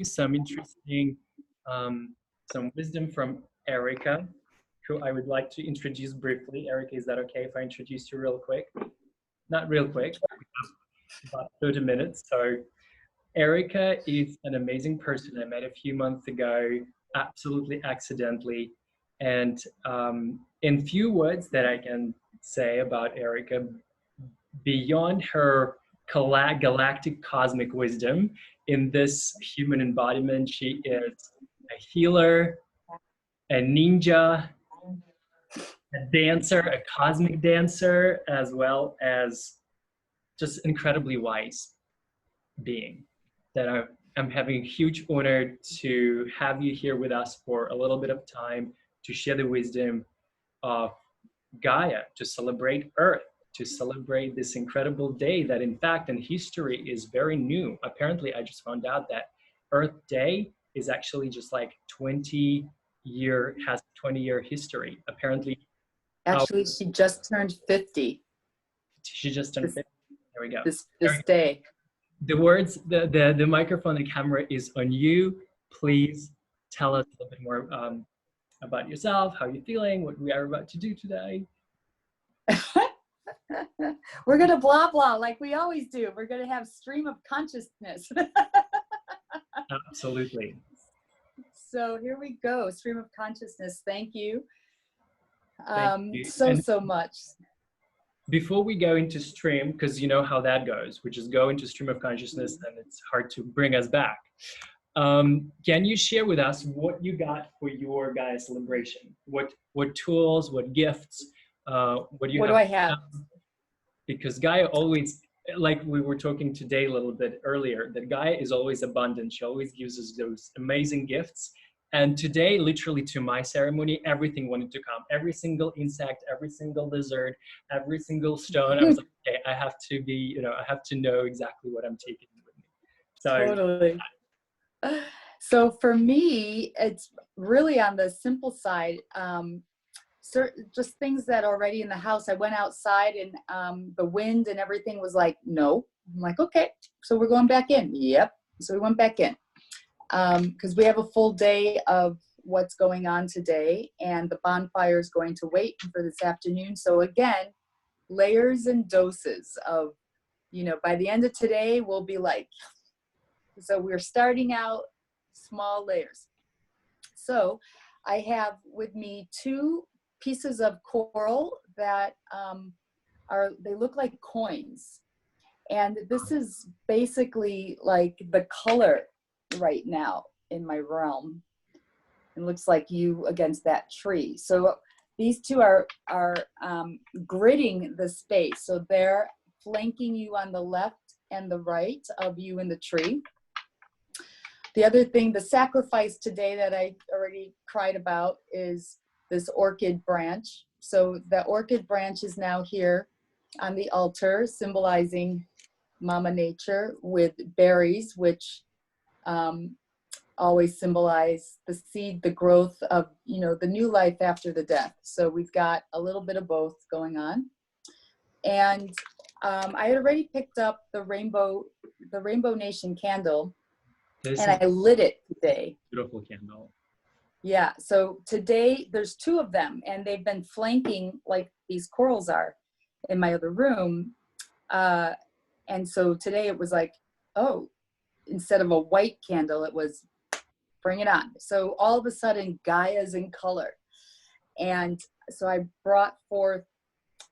some interesting, some wisdom from Erika, who I would like to introduce briefly. Erika, is that okay if I introduce you real quick? Not real quick, about 30 minutes. So Erika is an amazing person I met a few months ago, absolutely accidentally. And in few words that I can say about Erika, beyond her galactic cosmic wisdom, in this human embodiment, she is a healer, a ninja, a dancer, a cosmic dancer, as well as just incredibly wise being that I'm having a huge honor to have you here with us for a little bit of time to share the wisdom of Gaia, to celebrate Earth, to celebrate this incredible day that in fact in history is very new. Apparently, I just found out that Earth Day is actually just like 20-year history. Apparently, actually she just turned 50. She just turned 50. There we go. This day. The words, the microphone, the camera is on you. Please tell us a little bit more about yourself, how you're feeling, what we are about to do today. We're going to blah, blah, like we always do. We're going to have stream of consciousness. Absolutely. So here we go, stream of consciousness. Thank you. Thank you. So much. Before we go into stream, because you know how that goes, we just go into stream of consciousness and it's hard to bring us back. Can you share with us what you got for your Gaia celebration? What tools, what gifts, what do I have? Because Gaia always, like we were talking today a little bit earlier, that Gaia is always abundant. She always gives us those amazing gifts. And today, literally to my ceremony, everything wanted to come. Every single insect, every single lizard, every single stone. I was like, okay, I have to be, I have to know exactly what I'm taking with me. So, totally. So for me, it's really on the simple side. Just things that are already in the house. I went outside and the wind and everything was like, no. I'm like, okay, so we're going back in. Yep. So we went back in. Because we have a full day of what's going on today, and the bonfire is going to wait for this afternoon. So again, layers and doses of, by the end of today, we'll be like, so we're starting out small layers. So I have with me 2 pieces of coral that they look like coins. And this is basically like the color right now in my realm. It looks like you against that tree. So these 2 are gridding the space. So they're flanking you on the left and the right of you in the tree. The other thing, the sacrifice today that I already cried about is this orchid branch. So the orchid branch is now here on the altar, symbolizing Mama Nature, with berries, which always symbolize the seed, the growth of, the new life after the death. So we've got a little bit of both going on. And I had already picked up the Rainbow Nation candle, and I lit it today. Beautiful candle. Yeah, so today there's 2 of them, and they've been flanking like these corals are in my other room. And so today it was like, oh, instead of a white candle, it was bring it on. So all of a sudden, Gaia's in color. And so I brought forth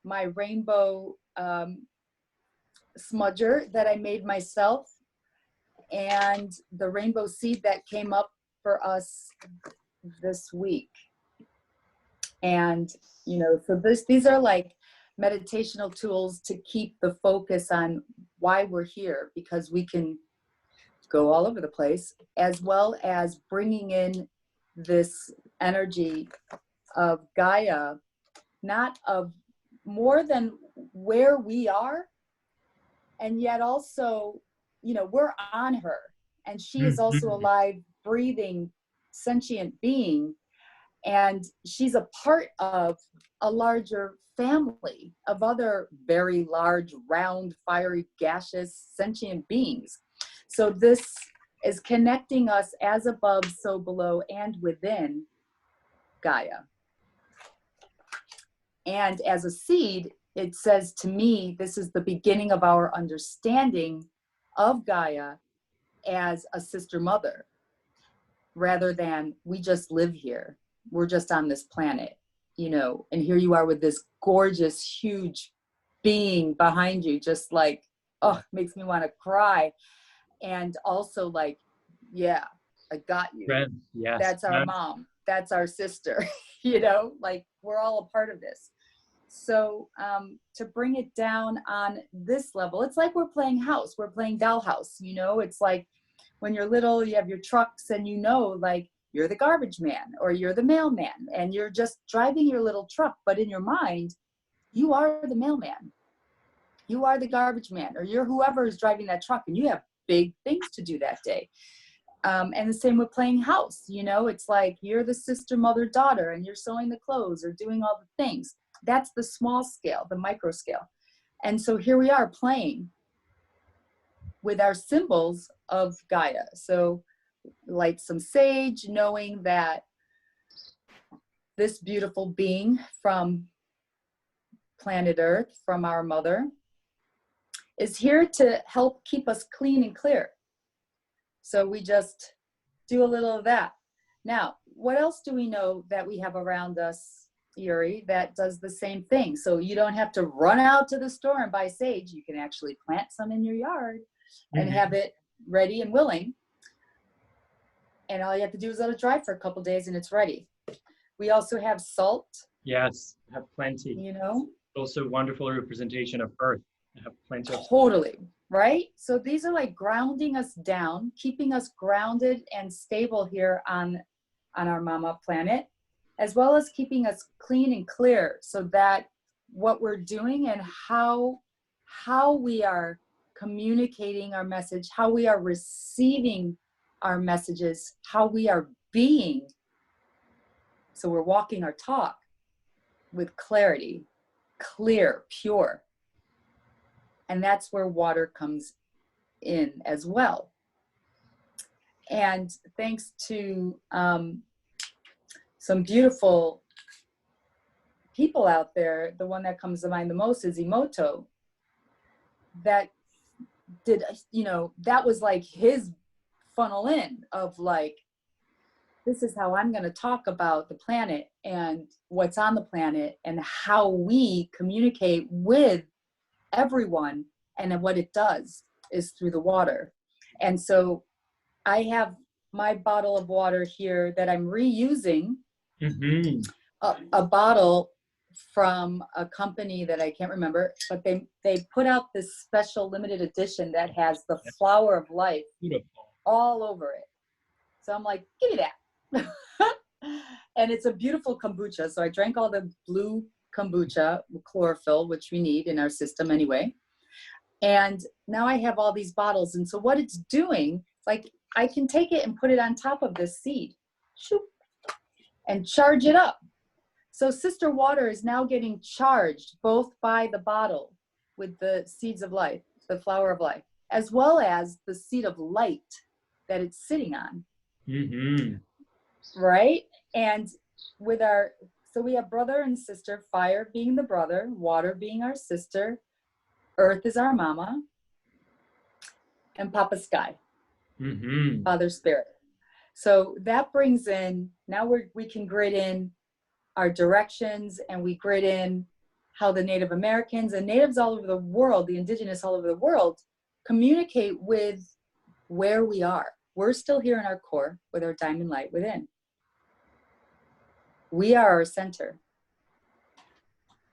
my rainbow smudger that I made myself, and the rainbow seed that came up for us this week. And, so these are like meditational tools to keep the focus on why we're here, because we can go all over the place, as well as bringing in this energy of Gaia, not of more than where we are, and yet also, we're on her, and she is also a live, breathing, sentient being, and she's a part of a larger family of other very large, round, fiery, gaseous, sentient beings. So this is connecting us as above, so below, and within Gaia. And as a seed, it says to me, this is the beginning of our understanding of Gaia as a sister mother, rather than we just live here. We're just on this planet, you know, and here you are with this gorgeous, huge being behind you, just like, oh, makes me want to cry. And also like, yeah, I got you. Friend, yes. That's our mom. That's our sister. You know, like we're all a part of this. So to bring it down on this level, it's like we're playing house. We're playing dollhouse. You know, it's like when you're little, you have your trucks and you know, like you're the garbage man or you're the mailman and you're just driving your little truck. But in your mind, you are the mailman. You are the garbage man, or you're whoever is driving that truck, and you have big things to do that day. And the same with playing house. You know, it's like you're the sister, mother, daughter, and you're sewing the clothes or doing all the things. That's the small scale, the micro scale. And so here we are playing with our symbols of Gaia. So light some sage, knowing that this beautiful being from planet Earth, from our mother, is here to help keep us clean and clear. So we just do a little of that. Now, what else do we know that we have around us, Yuri, that does the same thing? So you don't have to run out to the store and buy sage. You can actually plant some in your yard and have it ready and willing. And all you have to do is let it dry for a couple of days and it's ready. We also have salt. Yes, I have plenty. You know? Also wonderful representation of Earth. I have plenty of totally, right? So these are like grounding us down, keeping us grounded and stable here on our mama planet, as well as keeping us clean and clear, so that what we're doing and how we are communicating our message, how we are receiving our messages, how we are being. So we're walking our talk with clarity, clear, pure. And that's where water comes in as well. And thanks to some beautiful people out there, the one that comes to mind the most is Emoto. That did, you know, that was like his funnel in of like, this is how I'm going to talk about the planet and what's on the planet and how we communicate with everyone, and what it does is through the water. And so I have my bottle of water here that I'm reusing, a bottle from a company that I can't remember, but they put out this special limited edition that has the flower of life all over it. So I'm like, give me that. And it's a beautiful kombucha. So I drank all the blue kombucha with chlorophyll, which we need in our system anyway. And now I have all these bottles. And so what it's doing, like I can take it and put it on top of this seed, shoop, and charge it up. So Sister Water is now getting charged both by the bottle with the seeds of life, the flower of life, as well as the seed of light that it's sitting on. Right? And with so we have brother and sister, fire being the brother, water being our sister, earth is our mama, and Papa Sky, Father Spirit. So that brings in, now we can grid in our directions, and we grid in how the Native Americans and natives all over the world, the indigenous all over the world, communicate with where we are. We're still here in our core with our diamond light within. We are our center.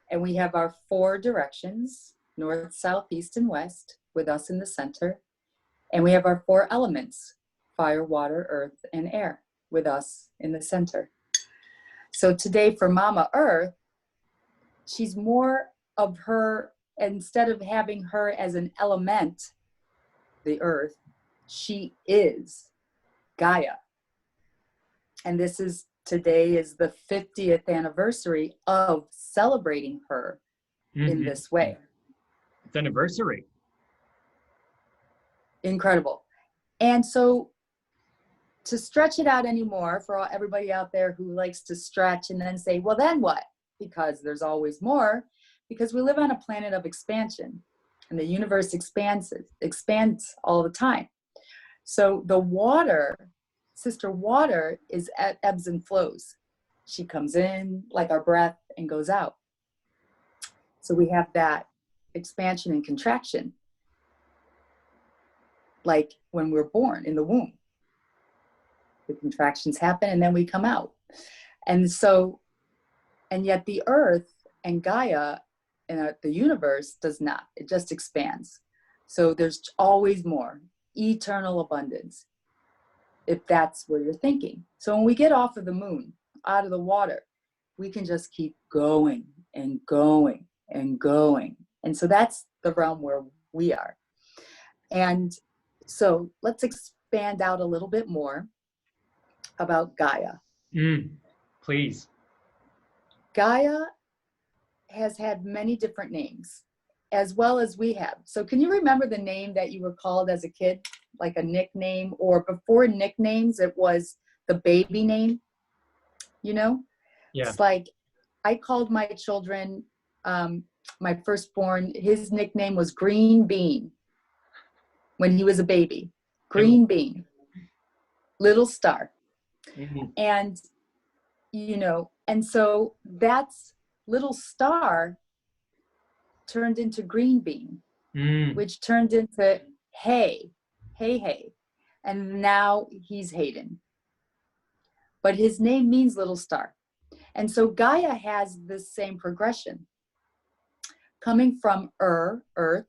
And we have our 4 directions, north, south, east, and west, with us in the center. And we have our 4 elements, fire, water, earth, and air, with us in the center. So today for Mama Earth, she's more of her, instead of having her as an element, the earth, she is Gaia. And today is the 50th anniversary of celebrating her in this way. It's anniversary. Incredible. And so to stretch it out anymore for everybody out there who likes to stretch and then say, well, then what? Because there's always more, because we live on a planet of expansion and the universe expands all the time. So the water, Sister Water, is at ebbs and flows. She comes in like our breath and goes out. So we have that expansion and contraction, like when we're born in the womb. The contractions happen and then we come out. And so, and yet the earth and Gaia and the universe does not. It just expands. So there's always more, eternal abundance, if that's where you're thinking. So when we get off of the moon, out of the water, we can just keep going and going and going. And so that's the realm where we are. And so let's expand out a little bit more about Gaia. Please. Gaia has had many different names, as well as we have. So can you remember the name that you were called as a kid? Like a nickname, or before nicknames, it was the baby name, you know? Yeah. It's like, I called my children, my firstborn, his nickname was Green Bean when he was a baby. Green Bean, little star. Mm-hmm. And, you know, and so that's little star turned into Green Bean, which turned into hey. And now he's Hayden. But his name means little star. And so Gaia has this same progression, coming from earth,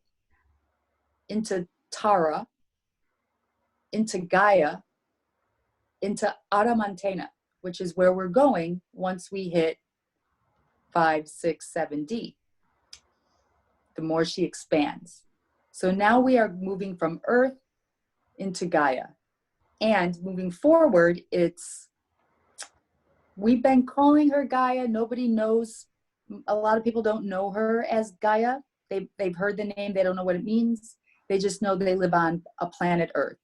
into Tara, into Gaia, into Aramantena, which is where we're going once we hit 5, 6, 7D. The more she expands. So now we are moving from earth into Gaia. And moving forward, we've been calling her Gaia. Nobody knows, a lot of people don't know her as Gaia. They've heard the name, they don't know what it means. They just know they live on a planet Earth.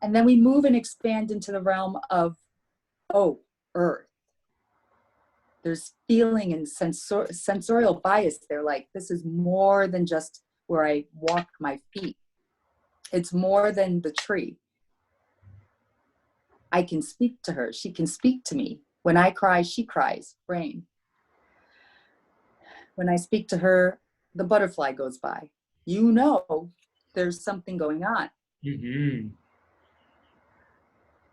And then we move and expand into the realm of, Earth. There's feeling and sensorial bias there. Like, this is more than just where I walk my feet. It's more than the tree. I can speak to her. She can speak to me. When I cry, she cries. Rain. When I speak to her, the butterfly goes by. You know, there's something going on. Mm-hmm.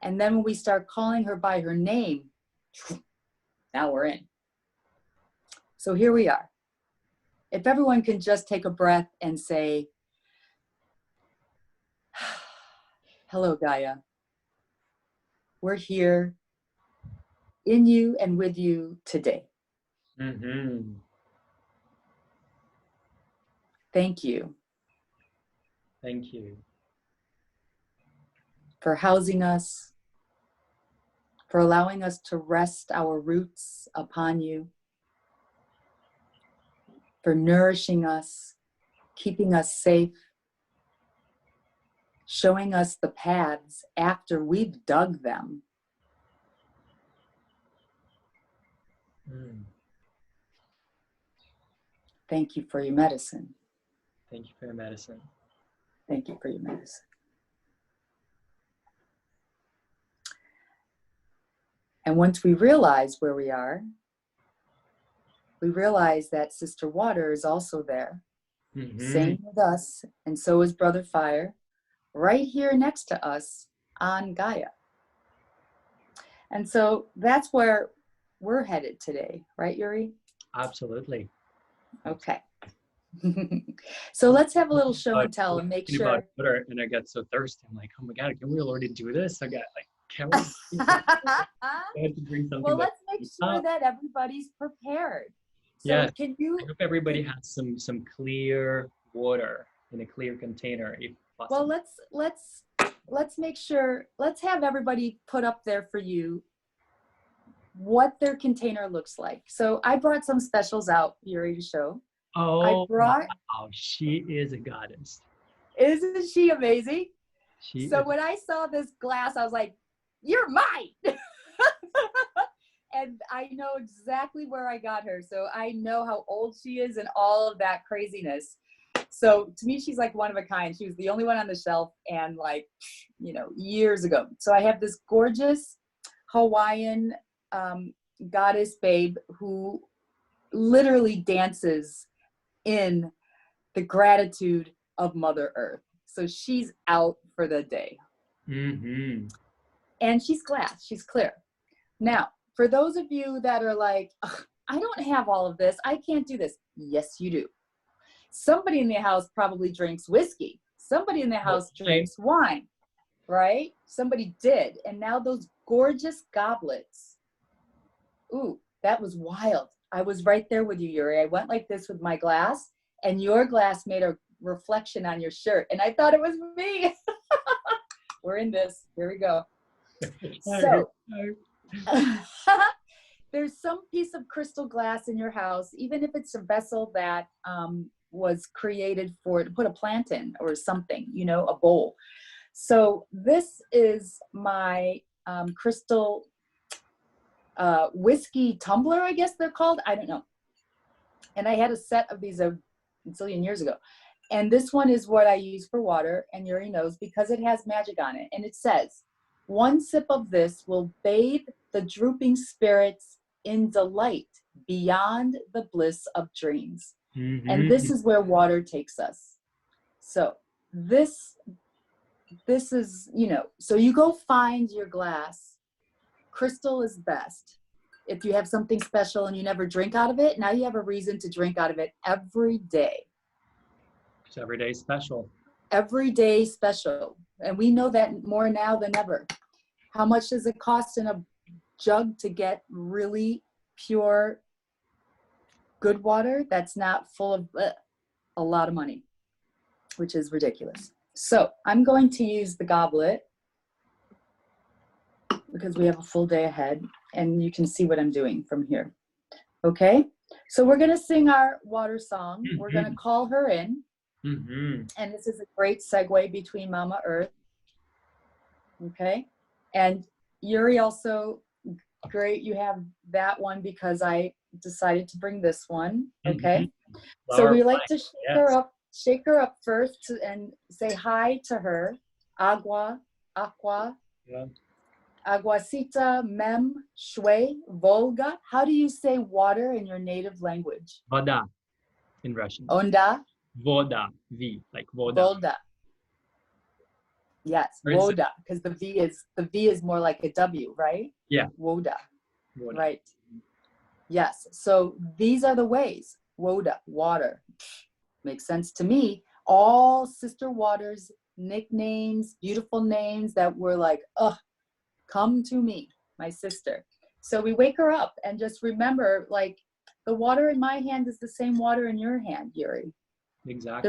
And then when we start calling her by her name, now we're in. So here we are. If everyone can just take a breath and say, hello, Gaia. We're here in you and with you today. Mm-hmm. Thank you. Thank you. For housing us, for allowing us to rest our roots upon you, for nourishing us, keeping us safe, showing us the paths after we've dug them. Thank you for your medicine. Thank you for your medicine. Thank you for your medicine. And once we realize where we are, we realize that Sister Water is also there, same with us, and so is Brother Fire, right here next to us on Gaia. And so that's where we're headed today, right, Yuri? Absolutely. Okay. So let's have a little show and tell and make sure. Water, and I got so thirsty. I'm like, oh my God, can we already do this? I got like, can we? I had to bring something. Well, let's make sure that everybody's prepared. So yeah. Can you? I hope everybody has some clear water in a clear container, if possible. Well, let's make sure. Let's have everybody put up there for you what their container looks like. So I brought some specials out, Yuri, to show. Oh, wow, she is a goddess. Isn't she amazing? So when I saw this glass, I was like, you're mine. And I know exactly where I got her. So I know how old she is and all of that craziness. So to me, she's like one of a kind. She was the only one on the shelf, and like, you know, years ago. So I have this gorgeous Hawaiian goddess babe who literally dances in the gratitude of Mother Earth. So she's out for the day. Mm-hmm. And she's glass, she's clear. Now, for those of you that are like, I don't have all of this, I can't do this. Yes, you do. Somebody in the house probably drinks whiskey. Somebody in the house drinks wine, right? Somebody did. And now those gorgeous goblets. Ooh, that was wild. I was right there with you, Yuri. I went like this with my glass, and your glass made a reflection on your shirt. And I thought it was me. We're in this. Here we go. So there's some piece of crystal glass in your house, even if it's a vessel that was created to put a plant in or something, you know, a bowl. So this is my crystal whiskey tumbler, I guess they're called. I don't know. And I had a set of these a zillion years ago. And this one is what I use for water, and Yuri knows because it has magic on it. And it says, 1 sip of this will bathe the drooping spirits in delight beyond the bliss of dreams. Mm-hmm. And this is where water takes us. So this is, you know, so you go find your glass. Crystal is best. If you have something special and you never drink out of it, now you have a reason to drink out of it every day. It's every day special. Every day special. And we know that more now than ever. How much does it cost in a jug to get really pure, good water that's not full of a lot of money, which is ridiculous. So I'm going to use the goblet because we have a full day ahead, and you can see what I'm doing from here. Okay, so we're going to sing our water song. Mm-hmm. We're going to call her in. Mm-hmm. And this is a great segue between Mama Earth. Okay, and Yuri also, great, you have that one because I decided to bring this one. Okay, mm-hmm. So we like to shake her up first and say hi to her. Agua, aqua, yeah. Aguacita, mem, shwe, volga. How do you say water in your native language? Voda in Russian. Onda. Voda, V, like voda. Voda. Yes, voda, because the V is more like a W, right? Yeah. Voda. Right. Yes. So these are the ways. Voda, water. Makes sense to me. All sister waters, nicknames, beautiful names that were like, come to me, my sister. So we wake her up and just remember, like, the water in my hand is the same water in your hand, Yuri. Exactly.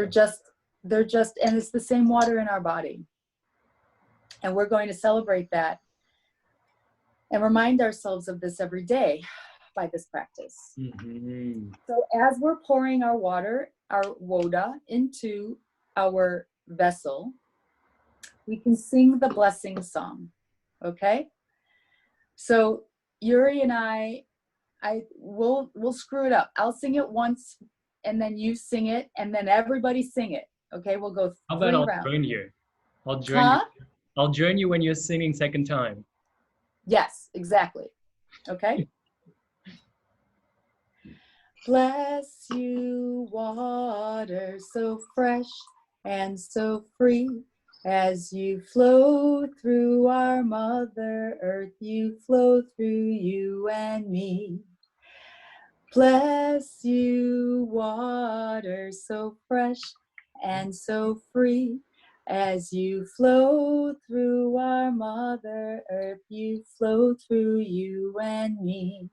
They're just, and it's the same water in our body. And we're going to celebrate that and remind ourselves of this every day by this practice. Mm-hmm. So as we're pouring our water, our woda, into our vessel, we can sing the blessing song. Okay? So Yuri and we'll screw it up. I'll sing it once, and then you sing it, and then everybody sing it. Okay, we'll go 3 rounds. How about I'll join you? I'll join you when you're singing second time. Yes, exactly. Okay. Bless you, water so fresh and so free. As you flow through our Mother Earth, you flow through you and me. Bless you, water so fresh and so free. As you flow through our Mother Earth, you flow through you and me.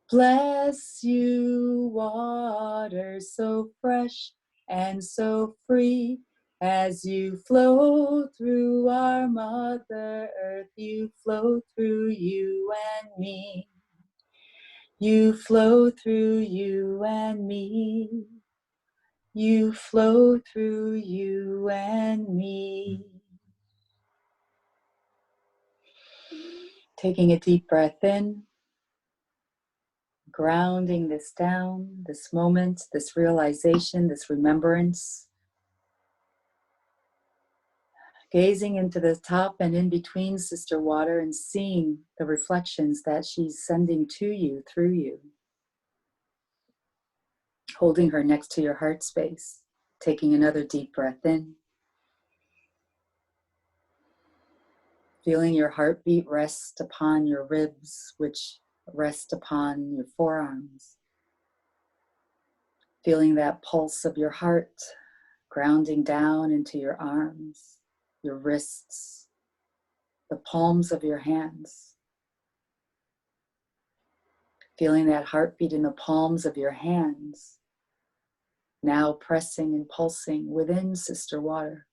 Bless you, water so fresh and so free. As you flow through our Mother Earth, you flow through you and me. You flow through you and me. You flow through you and me. Taking a deep breath in, grounding this down, this moment, this realization, this remembrance. Gazing into the top and in between Sister Water and seeing the reflections that she's sending to you, through you. Holding her next to your heart space, taking another deep breath in. Feeling your heartbeat rest upon your ribs, which rest upon your forearms. Feeling that pulse of your heart grounding down into your arms, your wrists, the palms of your hands. Feeling that heartbeat in the palms of your hands, now pressing and pulsing within Sister Water.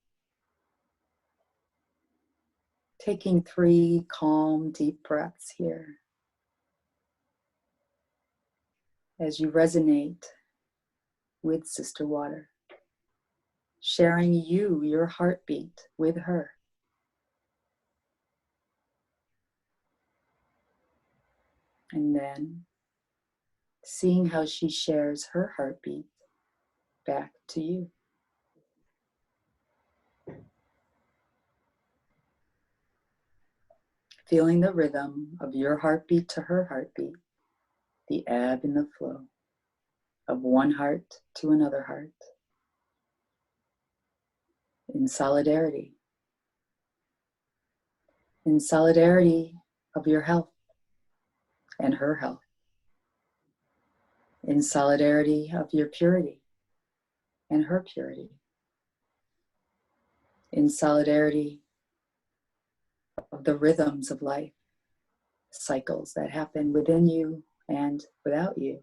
Taking 3 calm, deep breaths here as you resonate with Sister Water, sharing your heartbeat with her. And then seeing how she shares her heartbeat back to you. Feeling the rhythm of your heartbeat to her heartbeat, the ebb and the flow of one heart to another heart, in solidarity of your health and her health, in solidarity of your purity and her purity, in solidarity of the rhythms of life, cycles that happen within you and without you,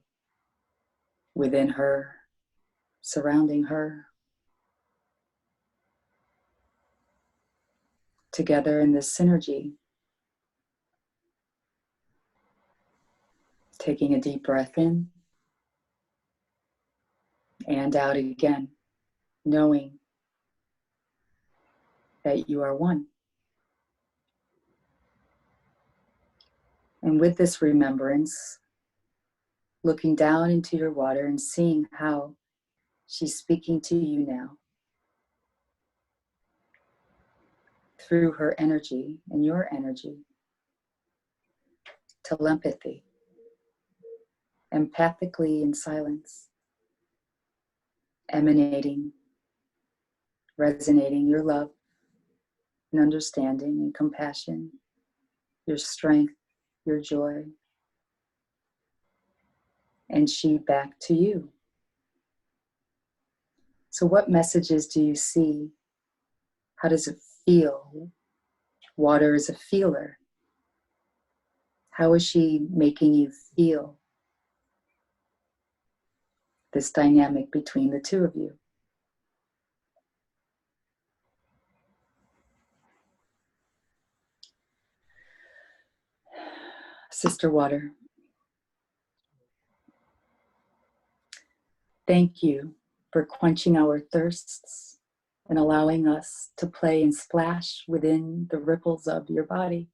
within her, surrounding her, together in this synergy. Taking a deep breath in and out again, knowing that you are one. And with this remembrance, looking down into your water and seeing how she's speaking to you now through her energy and your energy, telepathy, empathically in silence, emanating, resonating your love and understanding and compassion, your strength, your joy, and she back to you. So what messages do you see? How does it feel? Water is a feeler. How is she making you feel this dynamic between the two of you? Sister Water, thank you for quenching our thirsts and allowing us to play and splash within the ripples of your body.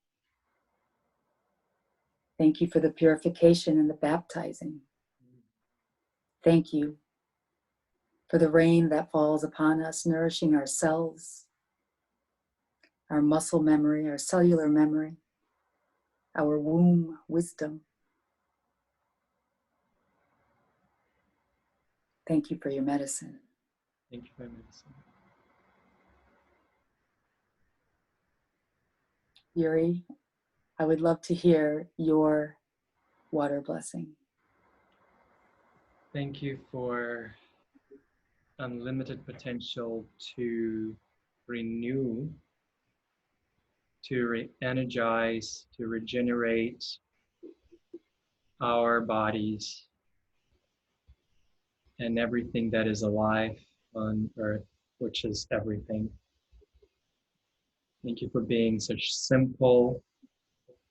Thank you for the purification and the baptizing. Thank you for the rain that falls upon us, nourishing our cells, our muscle memory, our cellular memory, our womb wisdom. Thank you for your medicine. Thank you for your medicine. Yuri, I would love to hear your water blessing. Thank you for unlimited potential to renew, to re-energize, to regenerate our bodies and everything that is alive on earth, which is everything. Thank you for being such simple,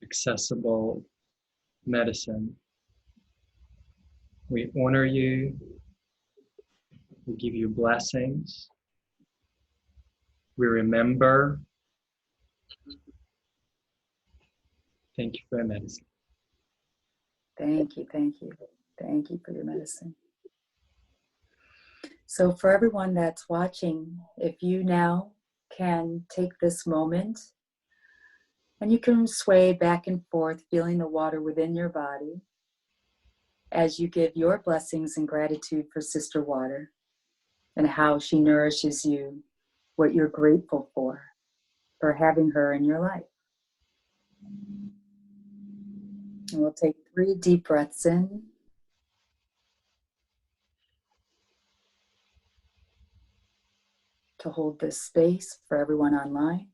accessible medicine. We honor you. We give you blessings. We remember. Thank you for the medicine. Thank you, thank you. Thank you for your medicine. So for everyone that's watching, if you now can take this moment and you can sway back and forth, feeling the water within your body as you give your blessings and gratitude for Sister Water and how she nourishes you, what you're grateful for having her in your life. And we'll take 3 deep breaths in. To hold this space for everyone online.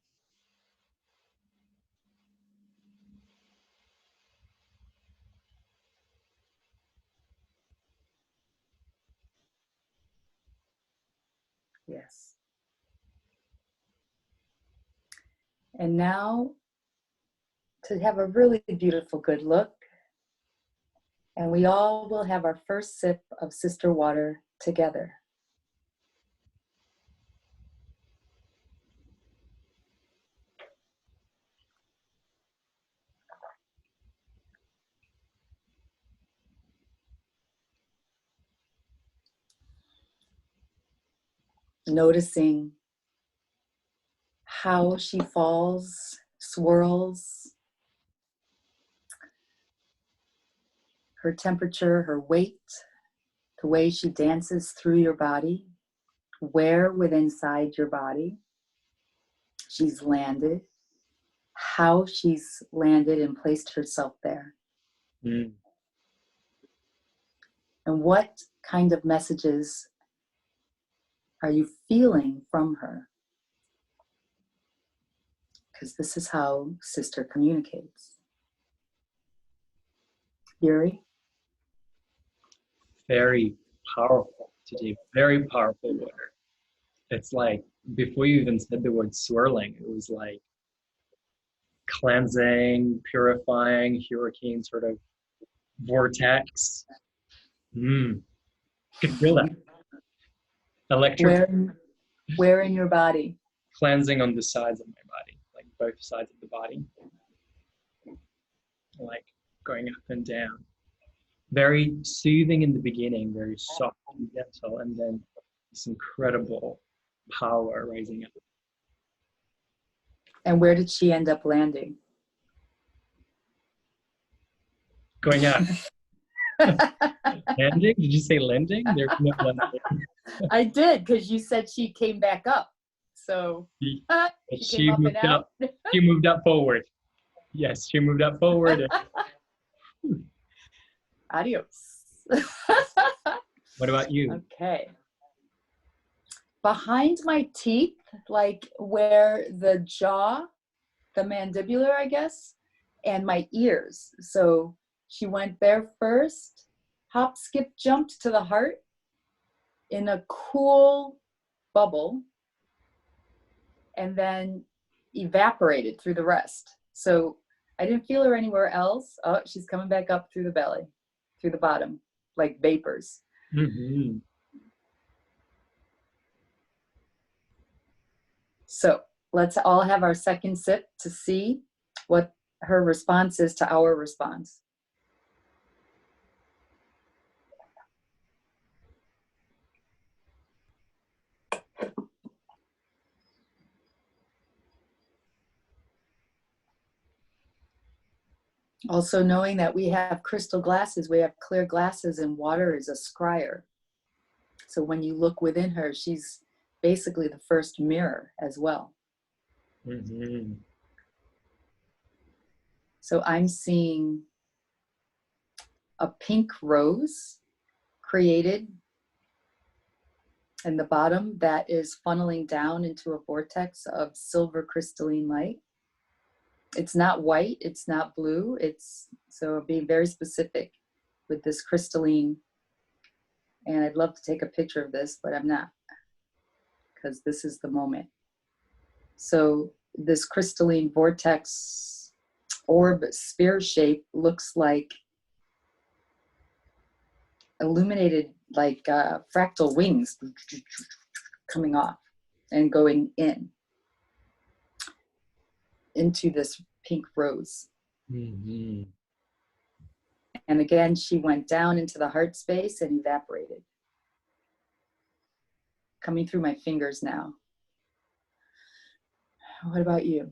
Yes. And now to have a really beautiful good look. And we all will have our first sip of Sister Water together. Noticing how she falls, swirls, her temperature, her weight, the way she dances through your body, where within inside your body she's landed, how she's landed and placed herself there. Mm. And what kind of messages are you feeling from her? Because this is how Sister communicates. Yuri? Very powerful today. Very powerful water. It's like, before you even said the word swirling, it was like cleansing, purifying, hurricane sort of vortex. Could feel that. Electric Where in your body? cleansing on the sides of my body, like both sides of the body. Like going up and down. Very soothing in the beginning, very soft and gentle, and then this incredible power rising up. And where did she end up landing? Going up. Landing? Did you say landing? There's no landing. I did, because you said she came back up. So She moved up. She moved up forward. Yes, she moved up forward. Adios. What about you? Okay. Behind my teeth, like where the jaw, the mandibular, I guess, and my ears. So she went there first, hop, skip, jumped to the heart in a cool bubble, and then evaporated through the rest. So I didn't feel her anywhere else. Oh, she's coming back up through the belly, through the bottom, like vapors. Mm-hmm. So let's all have our second sip to see what her response is to our response. Also knowing that we have crystal glasses, we have clear glasses, and water is a scryer. So when you look within her, she's basically the first mirror as well. Mm-hmm. So I'm seeing a pink rose created in the bottom that is funneling down into a vortex of silver crystalline light. It's not white, it's not blue, so being very specific with this crystalline. And I'd love to take a picture of this, but I'm not, because this is the moment. So this crystalline vortex orb sphere shape looks like illuminated, like fractal wings coming off and going into this pink rose. Mm-hmm. And again, she went down into the heart space and evaporated. Coming through my fingers now. What about you?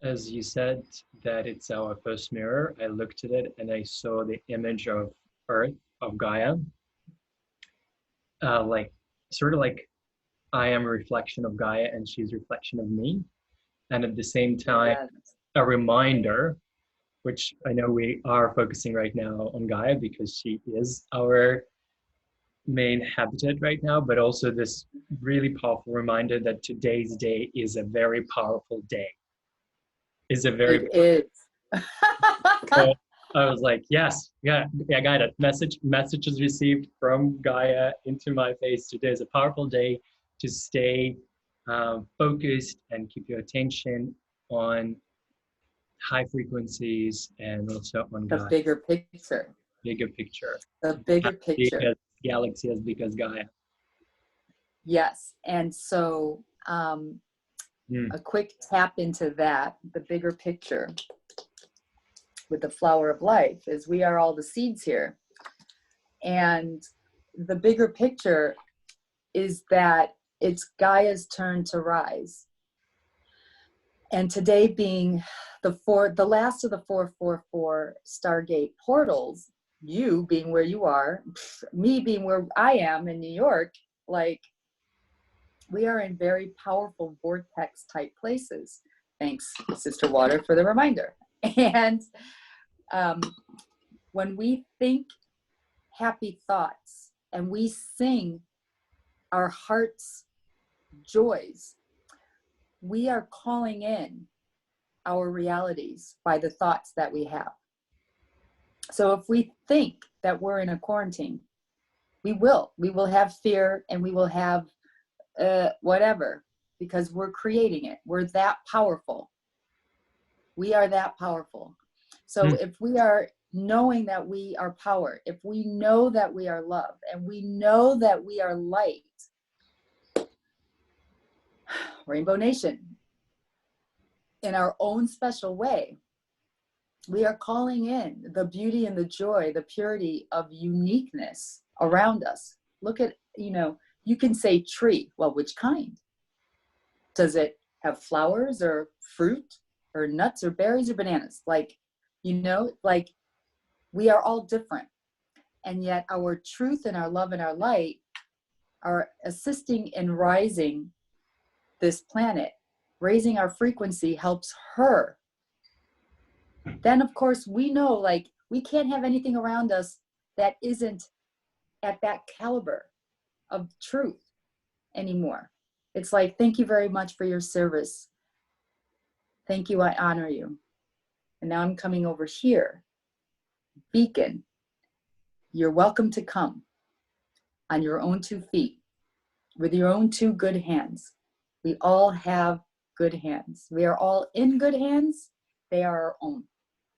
As you said that it's our first mirror, I looked at it and I saw the image of Earth, of Gaia, like sort of like I am a reflection of Gaia and she's a reflection of me. And at the same time, Yes. a reminder, which I know we are focusing right now on Gaia because she is our main habitat right now, but also this really powerful reminder that today's day is a very powerful day. Is a very It is. So I was like, yes, yeah, I got it. Message is received from Gaia into my face. Today is a powerful day to stay focused and keep your attention on high frequencies and also on The Gaia. bigger picture. Bigger picture. The bigger Not big picture. as galaxy as big as Gaia. Yes. And so a quick tap into that, the bigger picture with the flower of life is we are all the seeds here. And the bigger picture is that it's Gaia's turn to rise. And today being the last of the 444 Stargate portals, you being where you are, me being where I am in New York, like we are in very powerful vortex type places. Thanks, Sister Water, for the reminder. And when we think happy thoughts and we sing our heart's joys, we are calling in our realities by the thoughts that we have. So if we think that we're in a quarantine, we will have fear and we will have whatever, because we're creating it. We're that powerful. We are that powerful. So if we are knowing that we are power, if we know that we are love, and we know that we are light, Rainbow Nation, in our own special way, we are calling in the beauty and the joy, the purity of uniqueness around us. Look at, you can say tree. Well, which kind? Does it have flowers or fruit or nuts or berries or bananas? Like we are all different. And yet our truth and our love and our light are assisting in rising this planet. Raising our frequency helps her. Then, of course, we know, like, we can't have anything around us that isn't at that caliber of truth anymore. It's like, thank you very much for your service. Thank you, I honor you. And now I'm coming over here. Beacon, you're welcome to come on your own 2 feet with your own 2 good hands. We all have good hands. We are all in good hands. They are our own.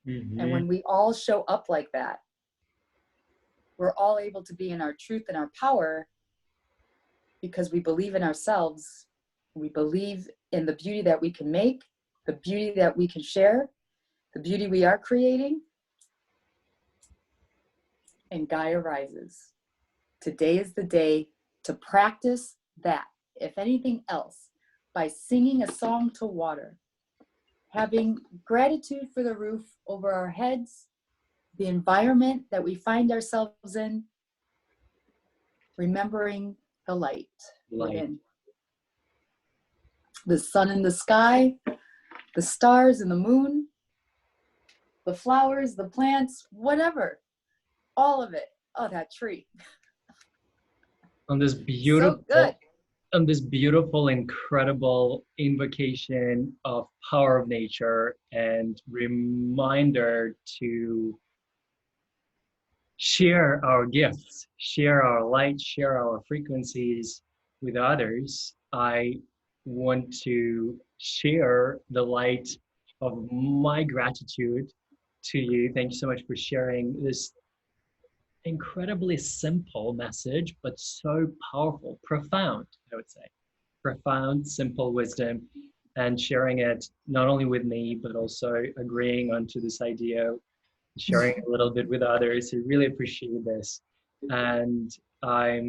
Mm-hmm. And when we all show up like that, we're all able to be in our truth and our power because we believe in ourselves. We believe in the beauty that we can make, the beauty that we can share, the beauty we are creating. And Gaia rises. Today is the day to practice that, if anything else, by singing a song to water, having gratitude for the roof over our heads, the environment that we find ourselves in, remembering the light within. The sun in the sky, the stars and the moon, the flowers, the plants, whatever, all of it. Oh, that tree. On this beautiful, so good. On this beautiful, incredible invocation of power of nature and reminder to share our gifts, share our light, share our frequencies with others, I want to share the light of my gratitude to you. Thank you so much for sharing this incredibly simple message, but so powerful, profound, I would say. Profound, simple wisdom and sharing it not only with me, but also agreeing onto this idea, sharing a little bit with others. I really appreciate this. And I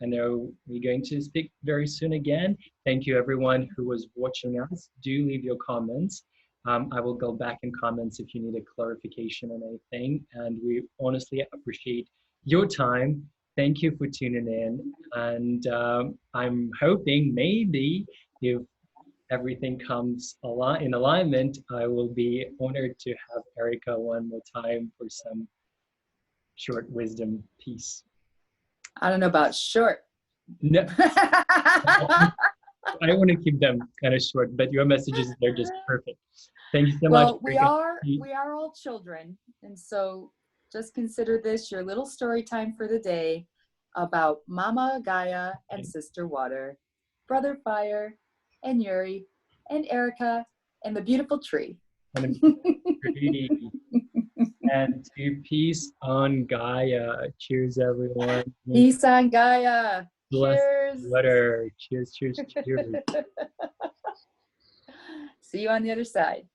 know we're going to speak very soon again. Thank you everyone who was watching us. Do leave your comments. I will go back in comments if you need a clarification on anything. And we honestly appreciate your time. Thank you for tuning in. And I'm hoping maybe if everything comes in alignment, I will be honored to have Erika one more time for some short wisdom piece. I don't know about short. No, I want to keep them kind of short, but your messages, they're just perfect. Thank you so much. Well, we are all children, and so just consider this your little story time for the day about Mama Gaia and Sister Water, Brother Fire and Yuri and Erika and the beautiful tree. And to peace on Gaia. Cheers, everyone. Peace on Gaia. Bless Cheers. water. Cheers, cheers, cheers. See you on the other side.